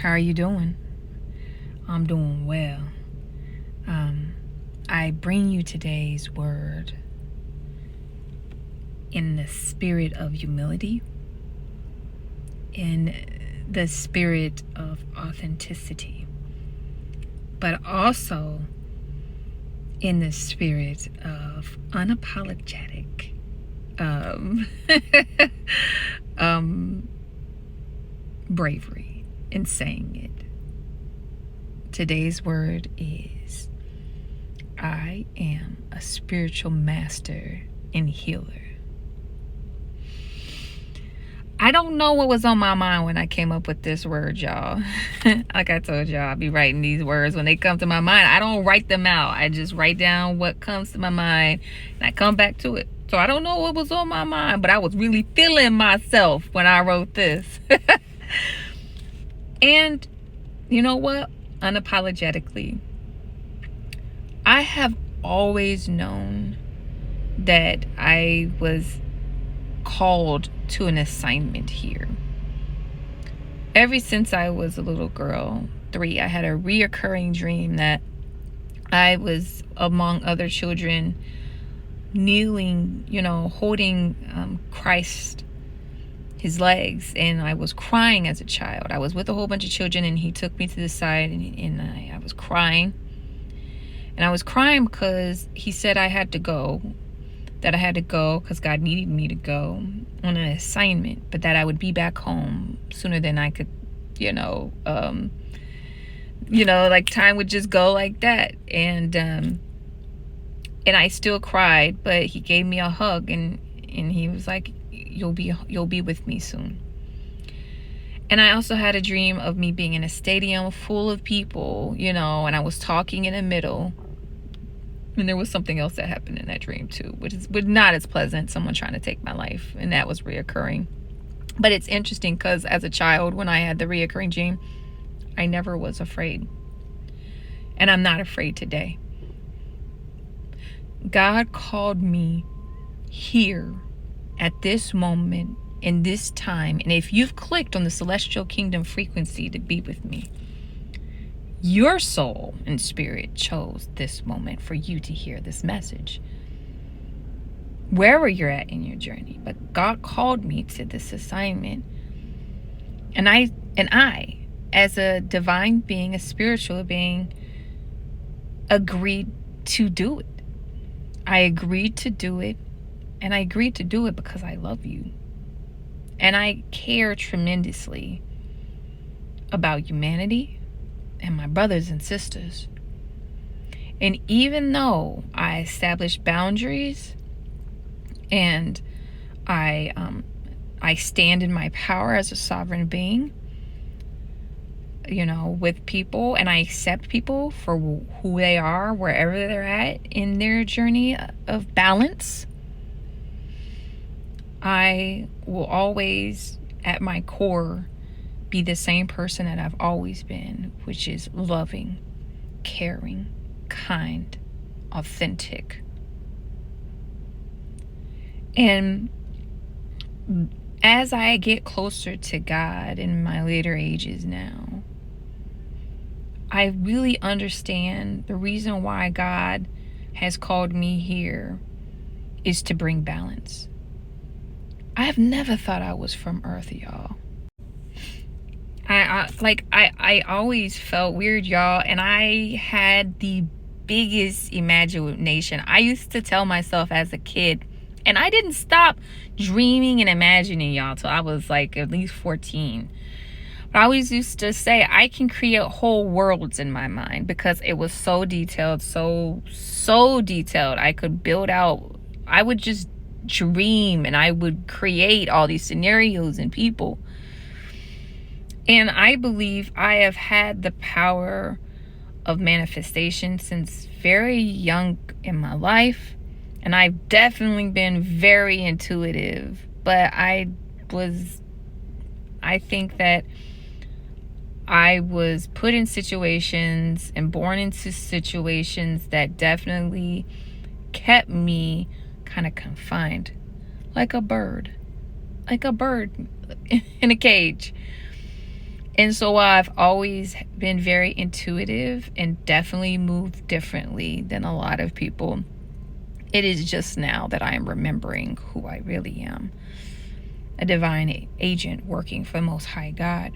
How are you doing? I'm doing well. I bring you today's word in the spirit of humility, in the spirit of authenticity, but also in the spirit of unapologetic bravery in saying it. Today's word is: I am a spiritual master and healer. I don't know what was on my mind when I came up with this word, y'all. Like I told y'all, I'll be writing these words when they come to my mind. I don't write them out. I just write down what comes to my mind and I come back to it. So I don't know what was on my mind, but I was really feeling myself when I wrote this. And you know what? Unapologetically, I have always known that I was called to an assignment here. Ever since I was a little girl, 3, I had a reoccurring dream that I was among other children kneeling, holding Christ, his legs, and I was crying as a child. I was with a whole bunch of children and he took me to the side and I was crying. And I was crying because he said I had to go, that I had to go because God needed me to go on an assignment, but that I would be back home sooner than I could, like time would just go like that. And I still cried, but he gave me a hug and he was like, you'll be with me soon. And I also had a dream of me being in a stadium full of people, and I was talking in the middle. And there was something else that happened in that dream too, which is not as pleasant, someone trying to take my life, and that was reoccurring. But it's interesting because as a child, when I had the reoccurring dream, I never was afraid. And I'm not afraid today. God called me here at this moment, in this time. And if you've clicked on the celestial kingdom frequency to be with me, your soul and spirit chose this moment for you to hear this message. Wherever you're at in your journey, but God called me to this assignment. And I, as a divine being, a spiritual being, agreed to do it. I agreed to do it, and I agreed to do it because I love you. And I care tremendously about humanity and my brothers and sisters. And even though I established boundaries and I stand in my power as a sovereign being, with people, and I accept people for who they are, wherever they're at in their journey of balance, I will always, at my core, be the same person that I've always been, which is loving, caring, kind, authentic. And as I get closer to God in my later ages now, I really understand the reason why God has called me here is to bring balance. I've never thought I was from Earth, y'all. I always felt weird, y'all, and I had the biggest imagination. I used to tell myself as a kid, and I didn't stop dreaming and imagining, y'all, till I was like at least 14. But I always used to say I can create whole worlds in my mind because it was so detailed, so detailed. I could build out, I would just dream and I would create all these scenarios and people. And I believe I have had the power of manifestation since very young in my life. And I've definitely been very intuitive. But I think that I was put in situations and born into situations that definitely kept me kind of confined. Like a bird in a cage. And so I've always been very intuitive and definitely moved differently than a lot of people. It is just now that I am remembering who I really am. A divine agent working for the Most High God.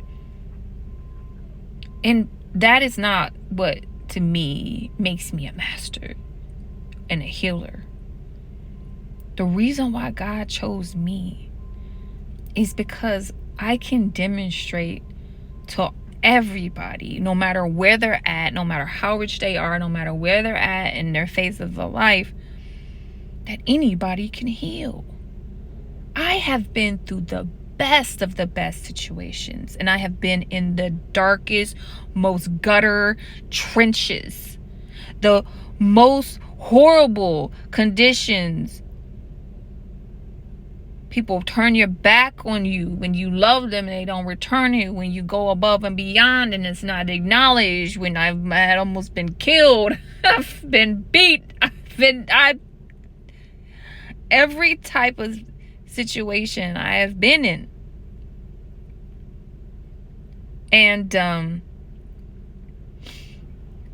And that is not what, to me, makes me a master and a healer. The reason why God chose me is because I can demonstrate to everybody, no matter where they're at, no matter how rich they are, no matter where they're at in their phase of the life, that anybody can heal. I have been through the best of the best situations, and I have been in the darkest, most gutter trenches, the most horrible conditions. People turn your back on you when you love them and they don't return it, when you go above and beyond and it's not acknowledged, when I had almost been killed, I've been beat, every type of situation I have been in. And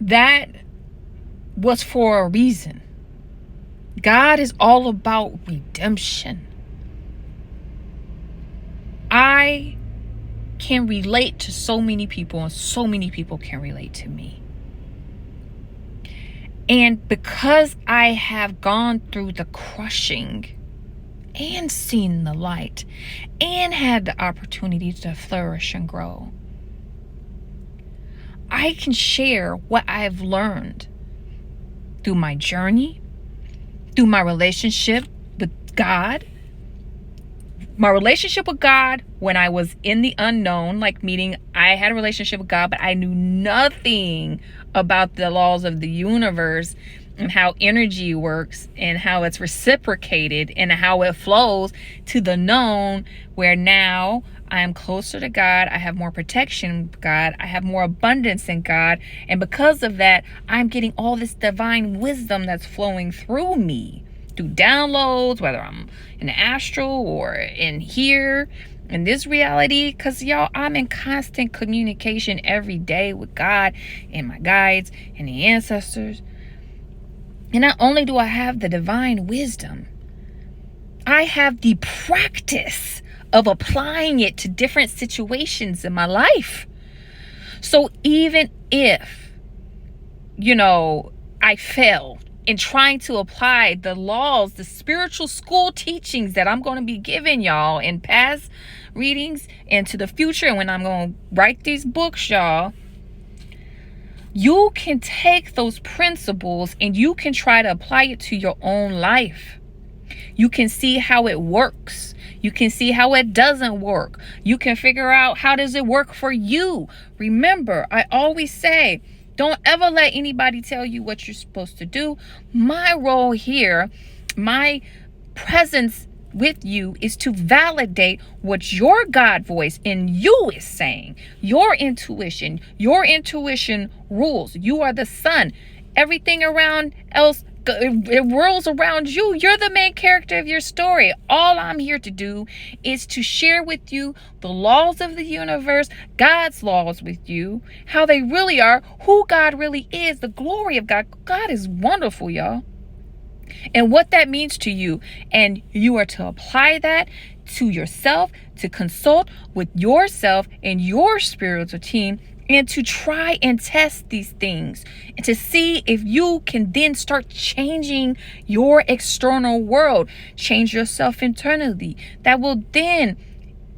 that was for a reason. God is all about redemption. I can relate to so many people, and so many people can relate to me. And because I have gone through the crushing and seen the light and had the opportunity to flourish and grow, I can share what I've learned through my journey, through my relationship with God. My relationship with God when I was in the unknown, like meaning I had a relationship with God, but I knew nothing about the laws of the universe and how energy works and how it's reciprocated and how it flows, to the known, where now I am closer to God. I have more protection with God. I have more abundance in God. And because of that, I'm getting all this divine wisdom that's flowing through me, through downloads, whether I'm in the astral or in here in this reality. Because y'all, I'm in constant communication every day with God and my guides and the ancestors. And not only do I have the divine wisdom, I have the practice of applying it to different situations in my life. So even if, I fail in trying to apply the laws, the spiritual school teachings that I'm going to be giving y'all in past readings and to the future, and when I'm going to write these books, y'all, you can take those principles and you can try to apply it to your own life. You can see how it works. You can see how it doesn't work. You can figure out, how does it work for you? Remember, I always say, don't ever let anybody tell you what you're supposed to do. My role here, my presence with you, is to validate what your God voice in you is saying. Your intuition rules. You are the sun. Everything around else, it whirls around you. You're the main character of your story. All I'm here to do is to share with you the laws of the universe, God's laws with you, how they really are, who God really is, the glory of God. God is wonderful, y'all. And what that means to you. And you are to apply that to yourself, to consult with yourself and your spiritual team, and to try and test these things and to see if you can then start changing your external world, change yourself internally. That will then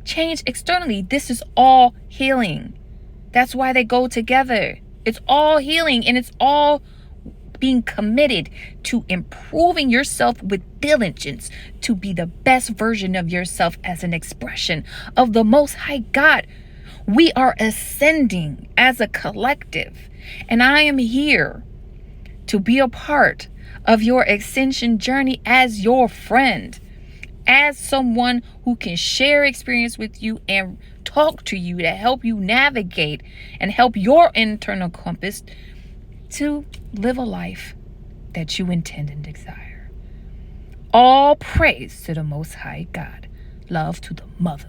change externally. This is all healing. That's why they go together. It's all healing, and it's all being committed to improving yourself with diligence to be the best version of yourself as an expression of the Most High God. We are ascending as a collective, and I am here to be a part of your ascension journey as your friend, as someone who can share experience with you and talk to you to help you navigate and help your internal compass to live a life that you intend and desire. All praise to the Most High God. Love to the Mother.